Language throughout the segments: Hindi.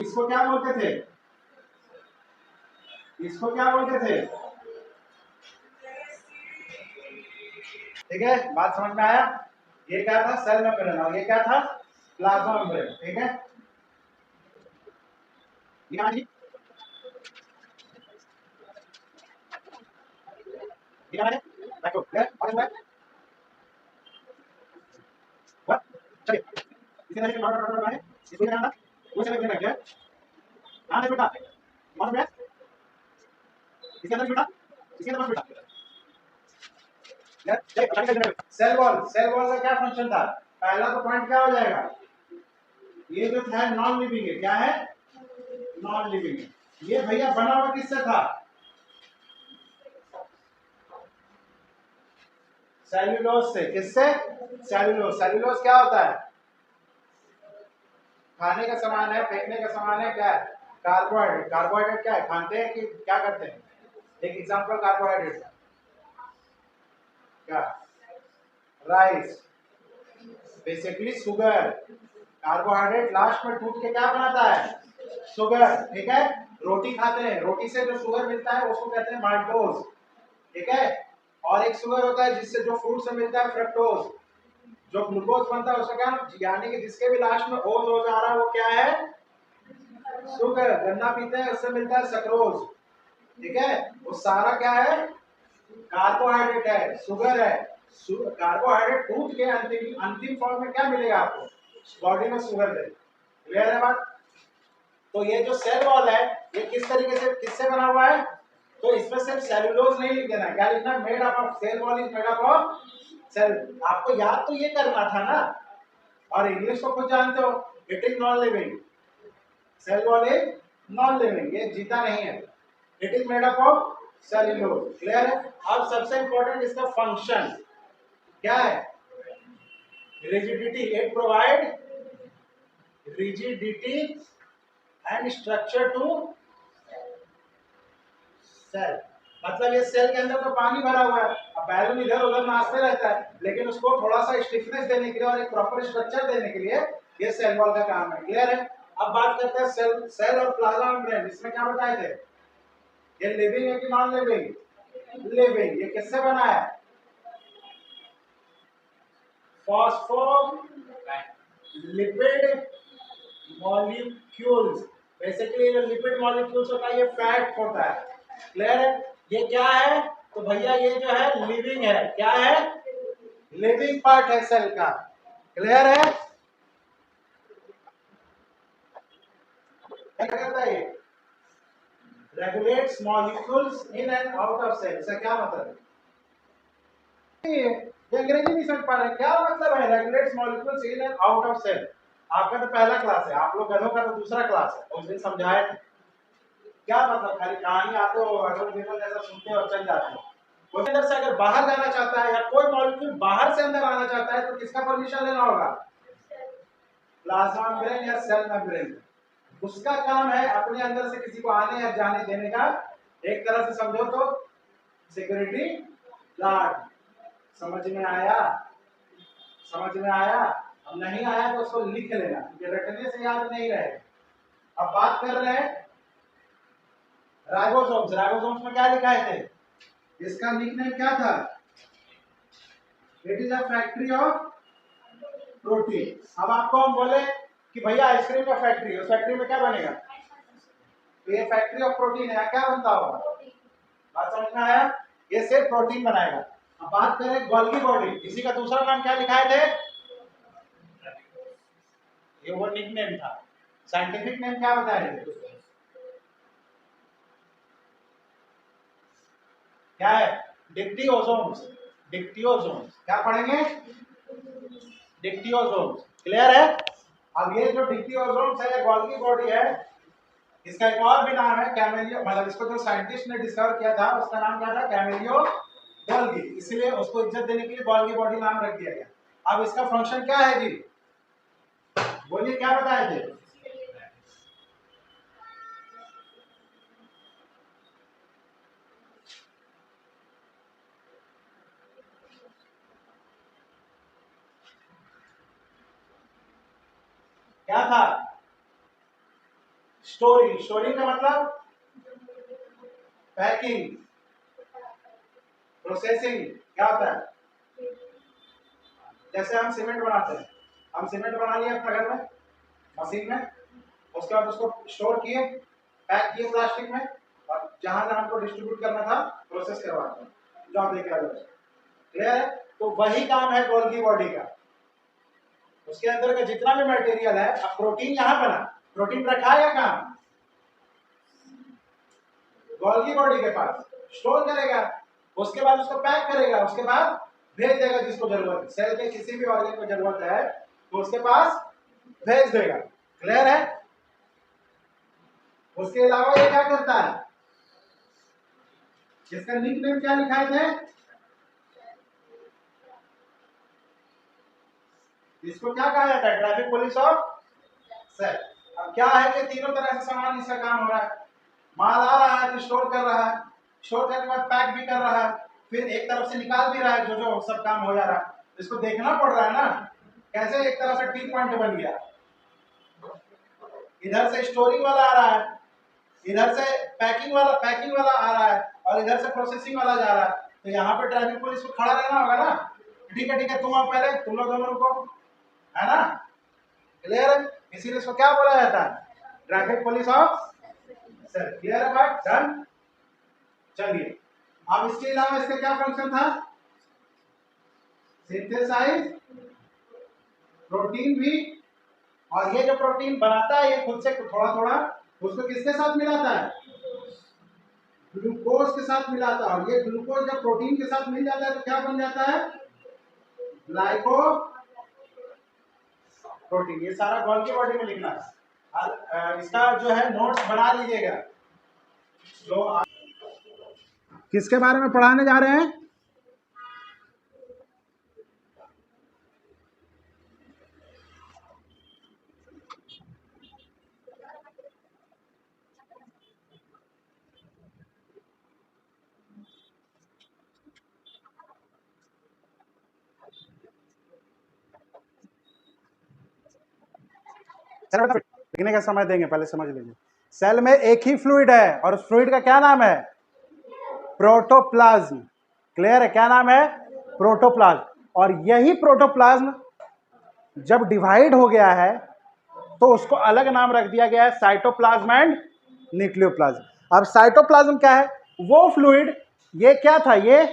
इसको क्या बोलते थे? इसको क्या बोलते थे? ठीक है, बात समझ में आया? ये क्या था? सेल मेम्ब्रेन, और ये क्या था? Plasma membrane. ठीक है, ये क्या है? Micro clear? और चलिए इसे नहीं है, इसको क्या है? वो से लगने लग गया। हां बेटा, और मैं इसके अंदर बेटा, इसके अंदर बेटा सेल वॉल, सेल वॉल का क्या फंक्शन था? पहला तो पॉइंट क्या हो जाएगा? ये जो है नॉन लिविंग है। क्या है? नॉन लिविंग है। ये भैया बना हुआ किससे था? सेल्यूलोज से। किससे? सेल्यूलोज। सेल्यूलोज क्या होता है? खाने का सामान है, फेंकने का सामान है। क्या है? कार्बोहाइड्रेट। कार्बोहाइड्रेट क्या है? खाते हैं कि क्या करते हैं? एक एग्जांपल कार्बोहाइड्रेट क्या? Rice, basically sugar. Carbohydrate last में टूट के क्या बनाता है? शुगर। ठीक है, रोटी खाते हैं, रोटी से जो शुगर मिलता है उसको कहते हैं माल्टोज। ठीक है, और एक शुगर होता है जिससे जो फ्रूट से मिलता है फ्रक्टोज। जो ग्लूकोज बनता है उसका क्या, यानी कि जिसके भी लास्ट में ओज हो जा रहा है वो क्या है? शुगर। गन्ना पीते हैं उससे मिलता है सक्रोज। ठीक है, वो सारा क्या है? कार्बोहाइड्रेट है, शुगर है। कार्बोहाइड्रेट टूट के अंतिम अंतिम फॉर्म में क्या मिलेगा आपको? बॉडी में शुगर दे। क्लियर है बात? तो ये जो सेल वॉल है ये किस तरीके से, किससे बना हुआ है? तो इसमें सिर्फ सेलुलोज नहीं लिख देना, क्या लिखना? Made up of, cell wall is made up of cell. आपको याद तो ये करना था ना, और इंग्लिश तो खुद जानते हो, it is non living. Cell wall is non living, ये जीता नहीं है। It is made up of cellulose. Clear है? अब सबसे इंपॉर्टेंट इसका फंक्शन क्या है? Rigidity. It provide rigidity and structure to cell. मतलब ये सेल के अंदर तो पानी भरा हुआ है, अब बैलून इधर उधर नाचते रहता है, लेकिन उसको थोड़ा सा स्टिफनेस देने के लिए और एक प्रॉपर स्ट्रक्चर देने के लिए ये सेल वॉल का काम है। क्लियर है? अब बात करते हैं सेल, सेल और प्लाज्मा मेम्ब्रेन। इसमें क्या बताए थे? ये लिविंग है कि नॉन लिविंग? लिविंग। ये किससे बना है? Phospholipid molecules. बेसिकली जो लिपिड मॉलिक्यूल्स होता है ये फैट होता है। क्लियर है? ये क्या है? तो भैया ये जो है लिविंग है। क्या है? लिविंग पार्ट है सेल का। क्लियर है? क्या करता है ये? Regulates molecules in and out of cell. इसका क्या मतलब है? ये अंग्रेजी नहीं समझ पा रहे, क्या मतलब है regulates molecules in and out of cell? आपका तो पहला क्लास है, आप लोग गधों का तो दूसरा क्लास है, उस दिन समझाए थे। क्या मतलब? खाली कहानी आते हो, अगल बगल जैसा सुनते हो और चल जाते हो। कोई अंदर से अगर बाहर जाना चाहता है या कोई मॉलिक्यूल बाहर से अंदर आना चाहता है तो किसका परमिशन लेना होगा? प्लाज्मा मेम्ब्रेन या सेल मेम्ब्रेन। उसका काम है अपने अंदर से किसी को आने या जाने देने का, एक तरह से समझो तो सिक्योरिटी गार्ड। समझ में आया? समझ में आया? अब नहीं आया तो उसको लिख लेना, क्योंकि रटने से याद नहीं रहे। अब बात कर रहे हैं राइबोसोम्स। राइबोसोम्स में क्या लिखा थे? इसका निकनेम क्या था? It is a factory of protein. अब आपको हम बोले कि भैया आइसक्रीम का फैक्ट्री है, उस फैक्ट्री में क्या बनेगा? तो ये फैक्ट्री ऑफ प्रोटीन है, क्या बनता होगा? बात समझ में आया? ये सिर्फ प्रोटीन बनाएगा। अब बात करें गोल्गी बॉडी, इसी का दूसरा नाम क्या लिखाए थे? ये वो निकनेम था। साइंटिफिक नेम क्या बताए थे? क्या है? डिक्टियोसोम्स। डिक्टियोसोम्स। क्या पढ़ेंगे? डिक्टियोसोम्स। क्लियर है? अब ये जो डिक्टियोसोम्स है, गोल्गी बॉडी है, इसका एक और भी नाम है कैमेलियो, मतलब इसको जो साइंटिस्ट ने डिस्कवर किया था उसका नाम क्या था? कैमेलियो गोल्गी। इसलिए उसको इज्जत देने के लिए गोल्गी बॉडी नाम रख दिया गया। अब इसका फंक्शन क्या है जी? बोलिए, क्या बताए थे? क्या था? स्टोरिंग, स्टोरिंग का मतलब पैकिंग, प्रोसेसिंग क्या होता है? जैसे हम सीमेंट बनाते हैं, हम सीमेंट बना लिए अपने घर में मशीन में, उसके बाद उसको स्टोर किए, पैक किए प्लास्टिक में, और जहां जहां हमको डिस्ट्रीब्यूट करना था प्रोसेस करवाते हैं, जो आप देख रहे हो। क्लियर है? तो वही काम है गोल्गी बॉडी का। उसके अंदर का जितना भी मटेरियल है, अब प्रोटीन यहाँ बना, प्रोटीन रखा है कहाँ? गोल्गी बॉडी के पास। स्टोर करेगा, उसके बाद उसको पैक करेगा, उसके बाद भेज देगा जिसको जरूरत है। सेल के किसी भी ऑर्गन को जरूरत है तो उसके पास भेज देगा। क्लियर है? उसके अलावा ये क्या करता है? इसका निकनेम क्या लिखाए थे? इसको क्या कहा जाता है? Traffic police of cell. अब क्या है कि तीनों तरह से सामान इसका काम हो रहा है। माल आ रहा है तो स्टोर कर रहा है, स्टोर करने के बाद पैक भी कर रहा है, फिर एक तरफ से निकाल भी रहा है, जो जो सब काम हो जा रहा है। इसको देखना पड़ रहा है ना, कैसे एक तरफ से टी पॉइंट बन गया। इधर से स्टोरिंग वाला आ रहा है, इधर से पैकिंग वाला आ रहा है, और इधर से प्रोसेसिंग वाला जा रहा है। तो यहाँ पे ट्रैफिक पुलिस को खड़ा रहना होगा ना। ठीक है, तुम आओ पहले, तुम लोग दोनों रुको, है ना? क्लियर है? इसीलिए इसको क्या बोला जाता है? Traffic police of cell. Clear है बात? डन। चलिए, अब इसके अलावा इसका क्या फंक्शन था? सिंथेसाइज प्रोटीन भी, और ये जो प्रोटीन बनाता है ये खुद से थोड़ा थोड़ा उसको किसके साथ मिलाता है? ग्लूकोज के साथ मिलाता है। और ये ग्लूकोज जब प्रोटीन के साथ मिल जाता है तो क्या बन जाता है? Glyco protein. ये सारा गोल्गी बॉडी में लिखना है। इसका जो है नोट्स बना लीजिएगा। जो किसके बारे में पढ़ाने जा रहे हैं? लिखने का समय देंगे, पहले समझ लीजिए। सेल में एक ही फ्लूइड है, और उस फ्लूइड का क्या नाम है? प्रोटोप्लाज्म। क्लियर है? क्या नाम है? प्रोटोप्लाज्म। और यही प्रोटोप्लाज्म जब डिवाइड हो गया है तो उसको अलग नाम रख दिया गया है, साइटोप्लाज्म एंड न्यूक्लियोप्लाज्म। अब साइटोप्लाज्म क्या है? वो फ्लूइड, ये क्या था? ये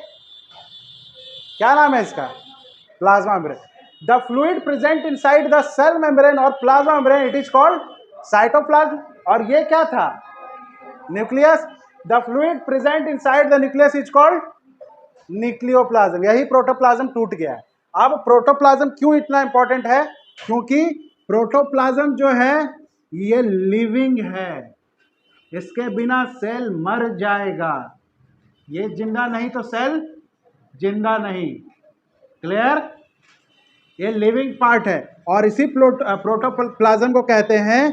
क्या नाम है इसका? Plasma membrane. The fluid present inside the cell membrane और plasma membrane, it is called cytoplasm. और ये क्या था? Nucleus. The fluid present inside the nucleus is called nucleoplasm. यही प्रोटोप्लाज्म टूट गया है। अब प्रोटोप्लाज्म क्यों इतना इंपॉर्टेंट है? क्योंकि प्रोटोप्लाज्म जो है ये लिविंग है, इसके बिना सेल मर जाएगा। ये जिंदा नहीं तो सेल जिंदा नहीं। क्लियर? ये लिविंग पार्ट है, और इसी प्रोटोप्लाज्म को कहते हैं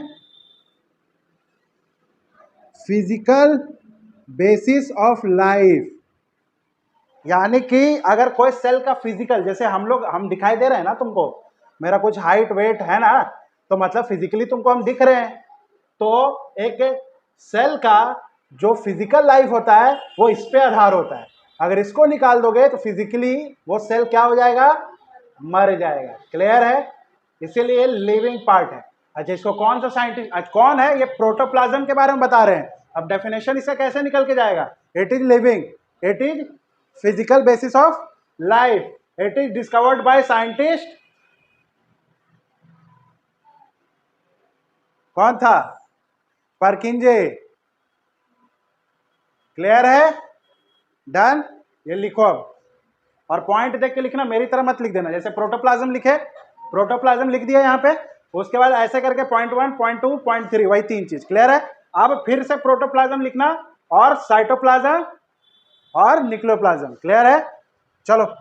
फिजिकल बेसिस ऑफ लाइफ। यानी कि अगर कोई सेल का फिजिकल, जैसे हम दिखाई दे रहे हैं ना तुमको, मेरा कुछ हाइट वेट है ना, तो मतलब फिजिकली तुमको हम दिख रहे हैं। तो एक सेल का जो फिजिकल लाइफ होता है वो इस पे आधार होता है। अगर इसको निकाल दोगे तो फिजिकली वो सेल क्या हो जाएगा? मर जाएगा। क्लियर है? इसीलिए लिविंग पार्ट है। अच्छा, इसको कौन सा साइंटिस्ट कौन है? ये प्रोटोप्लाज्म के बारे में बता रहे हैं। अब डेफिनेशन इसका कैसे निकल के जाएगा? It is living, it is physical basis of life, it is discovered by scientist. कौन था? परकिंजे। क्लियर है? डन। ये लिखो अब, और पॉइंट देख के लिखना, मेरी तरह मत लिख देना। जैसे प्रोटोप्लाज्म लिखे, प्रोटोप्लाज्म लिख दिया यहाँ पे, उसके बाद ऐसे करके पॉइंट 1, पॉइंट 2, पॉइंट 3, वही 3 चीज। क्लियर है? अब फिर से प्रोटोप्लाज्म लिखना, और साइटोप्लाज्म और न्यूक्लियोप्लाज्म। क्लियर है? चलो,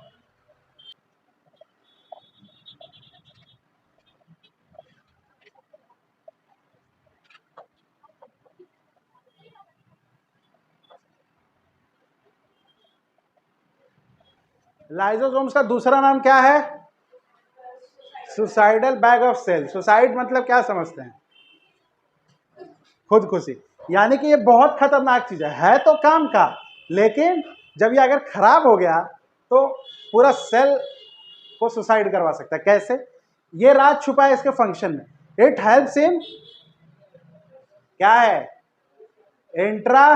लाइसोसोम्स का दूसरा नाम क्या है? Suicidal bag of cell. Suicide मतलब क्या समझते हैं? खुदकुशी। यानी कि ये बहुत खतरनाक चीज है तो काम का, लेकिन जब ये अगर खराब हो गया तो पूरा सेल को सुसाइड करवा सकता है। कैसे? ये राज छुपा है इसके फंक्शन में। इट हेल्प्स इन क्या है? Intra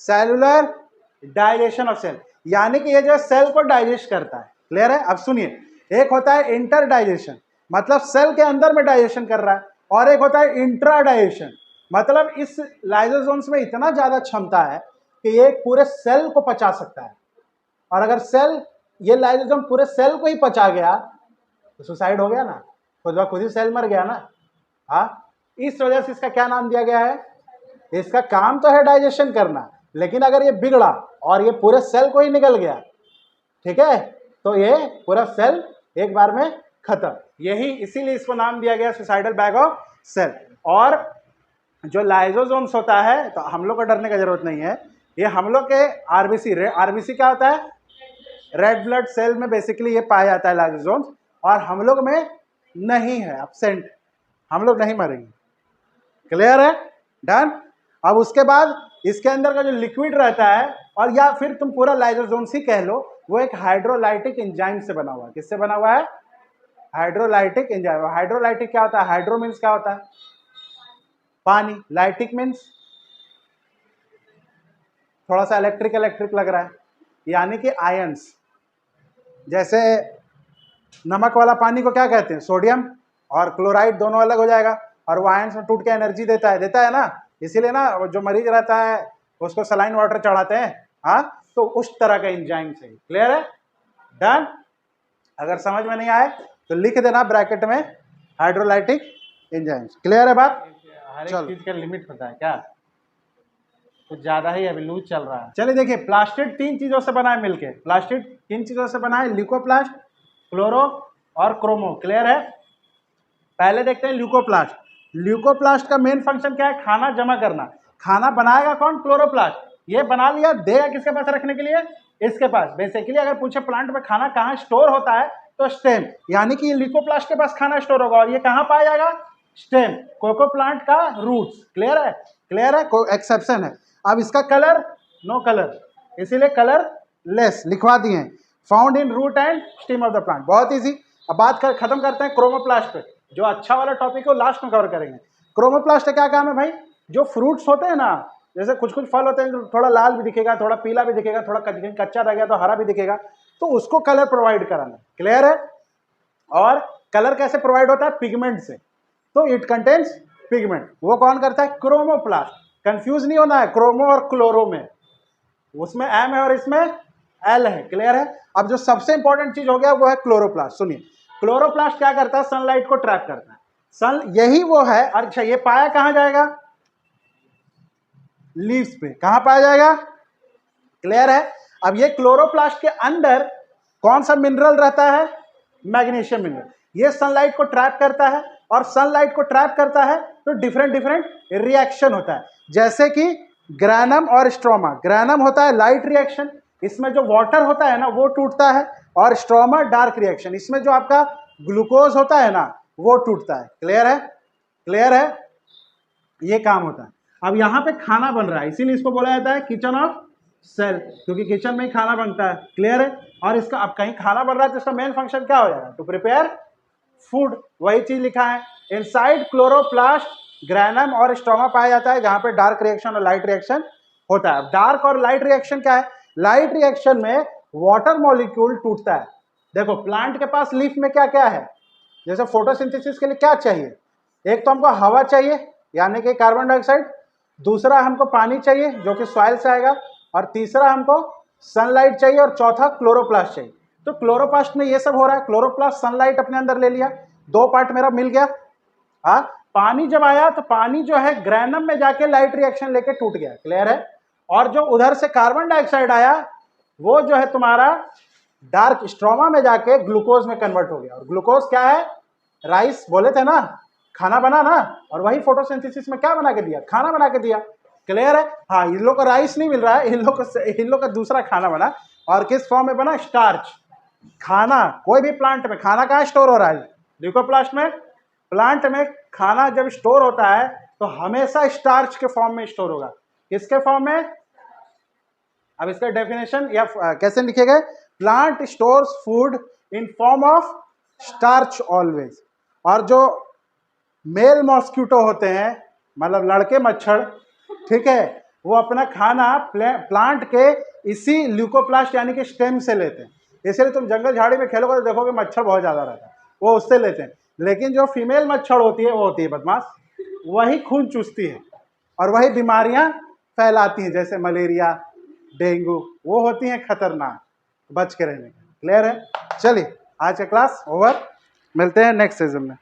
cellular digestion of cell, यानी कि ये जो सेल को डाइजेस्ट करता है। क्लियर है? अब सुनिए, एक होता है इंटर डाइजेशन, मतलब सेल के अंदर में डाइजेशन कर रहा है, और एक होता है इंट्रा डाइजेशन, मतलब इस लाइसोसोम्स में इतना ज्यादा क्षमता है कि ये पूरे सेल को पचा सकता है। और अगर सेल, ये लाइसोसोम पूरे सेल को ही पचा गया तो सुसाइड हो गया ना, खुद ब खुद ही सेल मर गया ना। हाँ, इस वजह से इसका क्या नाम दिया गया है? इसका काम तो है डाइजेशन करना, लेकिन अगर ये बिगड़ा और ये पूरे सेल को ही निकल गया, ठीक है, तो ये पूरा सेल एक बार में खत्म। यही इसीलिए इसको नाम दिया गया सुसाइडल बैग ऑफ सेल। और जो लाइसोसोम्स होता है, तो हम लोग को डरने की जरूरत नहीं है, ये हम लोग के आरबीसी, आरबीसी क्या होता है? रेड ब्लड सेल में बेसिकली ये पाया जाता है लाइसोसोम्स, और हम लोग में नहीं है, एब्सेंट, हम लोग नहीं मरेंगे। क्लियर है? डन। अब उसके बाद इसके अंदर का जो लिक्विड रहता है, और या फिर तुम पूरा लाइसोसोम्स ही कह लो, वो एक हाइड्रोलाइटिक एंजाइम से बना हुआ है। किससे बना हुआ है? Hydrolytic enzyme. हाइड्रोलाइटिक क्या होता है? हाइड्रो मीन्स क्या होता है? पानी, लाइटिक मीन्स थोड़ा सा इलेक्ट्रिक इलेक्ट्रिक लग रहा है, यानी कि आयंस। जैसे नमक वाला पानी को क्या कहते हैं? सोडियम और क्लोराइड दोनों अलग हो जाएगा, और वो आयंस में टूट के एनर्जी देता है ना। इसीलिए ना जो मरीज रहता है उसको सलाइन वाटर चढ़ाते हैं। हाँ, तो उस तरह का एंजाइम से। क्लियर है? डन। अगर समझ में नहीं आए तो लिख देना ब्रैकेट में हाइड्रोलाइटिक एंजाइम्स। क्लियर है बात? हर एक चीज का लिमिट होता है क्या? कुछ ज्यादा ही अभी लूज चल रहा है। चलिए देखिए, प्लास्टिड 3 चीजों से बना है मिलके। प्लास्टिड किन चीजों से बना है? ल्यूकोप्लास्ट, क्लोरो और क्रोमो। क्लियर है? पहले देखते हैं ल्यूकोप्लास्ट। ल्यूकोप्लास्ट का मेन फंक्शन क्या है? खाना जमा करना। खाना बनाएगा कौन? क्लोरोप्लास्ट। ये बना लिया, देगा किसके पास रखने के लिए? इसके पास। बेसिकली अगर पूछे प्लांट में खाना कहाँ स्टोर होता है, तो स्टेम, यानी कि ल्यूकोप्लास्ट के पास खाना स्टोर होगा, और ये कहाँ पाया जाएगा? स्टेम, कोको प्लांट का रूट्स। क्लियर है? क्लियर है? कोई एक्सेप्शन है? अब इसका कलर नो कलर, इसीलिए कलर लेस लिखवा दिए, found in root and stem of the plant. बहुत इजी। अब बात खत्म करते हैं क्रोमोप्लास्ट पे। जो अच्छा वाला टॉपिक है लास्ट में कवर करेंगे। क्रोमोप्लास्ट का क्या काम है भाई? जो फ्रूट्स होते हैं ना, जैसे कुछ कुछ फल होते हैं जो थोड़ा लाल भी दिखेगा, थोड़ा पीला भी दिखेगा, थोड़ा कच्चा रह गया तो हरा भी दिखेगा, तो उसको कलर प्रोवाइड कराना। क्लियर है? और कलर कैसे प्रोवाइड होता है? पिगमेंट से। तो इट कंटेन्स पिगमेंट। वो कौन करता है? क्रोमोप्लास्ट। कंफ्यूज नहीं होना है क्रोमो और क्लोरो में, उसमें एम है और इसमें एल है। क्लियर है? अब जो सबसे इंपॉर्टेंट चीज हो गया वो है क्लोरोप्लास्ट। सुनिए, क्लोरोप्लास्ट क्या करता है? सनलाइट को ट्रैप करता है। यही वो है। अच्छा, ये पाया कहां जाएगा? लीव्स पे। कहां पाया जाएगा? क्लियर है? अब ये क्लोरोप्लास्ट के अंदर कौन सा मिनरल रहता है? Magnesium mineral. ये सनलाइट को ट्रैप करता है, और सनलाइट को ट्रैप करता है तो डिफरेंट डिफरेंट रिएक्शन होता है, जैसे कि ग्रैनम और स्ट्रोमा। ग्रैनम होता है लाइट रिएक्शन, इसमें जो वाटर होता है ना वो टूटता है, और स्ट्रोमा डार्क रिएक्शन, इसमें जो आपका ग्लूकोज होता है ना वो टूटता है। क्लियर है? क्लियर है? ये काम होता है। अब यहाँ पे खाना बन रहा है, इसीलिए इसको बोला जाता है किचन ऑफ सेल, क्योंकि किचन में ही खाना बनता है। क्लियर है? और इसका अब कहीं खाना बन रहा है तो इसका मेन फंक्शन क्या हो जाएगा? To prepare food. वही चीज लिखा है। इनसाइड क्लोरोप्लास्ट ग्रैनम और स्ट्रोमा पाया जाता है, जहां पे डार्क रिएक्शन और लाइट रिएक्शन होता है। डार्क और लाइट रिएक्शन क्या है? लाइट रिएक्शन में वाटर मॉलिक्यूल टूटता है। देखो प्लांट के पास लीफ में क्या क्या है? जैसे फोटोसिंथेसिस के लिए क्या चाहिए? एक तो हमको हवा चाहिए, यानी कि कार्बन डाइऑक्साइड, दूसरा हमको पानी चाहिए जो कि सॉइल से आएगा, और तीसरा हमको सनलाइट चाहिए, और चौथा क्लोरोप्लास्ट चाहिए। तो क्लोरोप्लास्ट में ये सब हो रहा है। क्लोरोप्लास्ट सनलाइट अपने अंदर ले लिया, 2 पार्ट मेरा मिल गया। हाँ, पानी जब आया तो पानी जो है ग्रैनम में जाके लाइट रिएक्शन लेके टूट गया। क्लियर है? और जो उधर से कार्बन डाइऑक्साइड आया वो जो है तुम्हारा डार्क स्ट्रोमा में जाके ग्लूकोज में कन्वर्ट हो गया। और ग्लूकोज क्या है? राइस। बोले थे ना खाना बना ना, और वही फोटोसिंथेसिस में क्या बना के दिया? खाना बना के दिया। क्लियर है? हाँ, इन लोग को राइस नहीं मिल रहा है, इन लोग का दूसरा खाना बना, और किस फॉर्म में बना? स्टार्च। खाना कोई भी प्लांट में खाना कहाँ स्टोर हो रहा है? ल्यूकोप्लास्ट में। प्लांट में खाना जब स्टोर होता है तो हमेशा स्टार्च के फॉर्म में स्टोर होगा। किसके फॉर्म में? अब इसका डेफिनेशन या कैसे लिखे गए? Plant stores food in form of starch always. और जो मेल मॉस्किटो होते हैं, मतलब लड़के मच्छर, ठीक है, वो अपना खाना प्लांट के इसी ल्यूकोप्लास्ट यानी कि स्टेम से लेते हैं। इसलिए तुम जंगल झाड़ी में खेलोगे तो देखोगे मच्छर बहुत ज़्यादा रहता है, वो उससे लेते हैं। लेकिन जो फीमेल मच्छर होती है वो होती है बदमाश, वही खून चूसती है और वही बीमारियां फैलाती हैं, जैसे मलेरिया, डेंगू, वो होती हैं खतरनाक, बच के रहने का। क्लियर है? चलिए आज का क्लास ओवर, मिलते हैं नेक्स्ट सेशन में।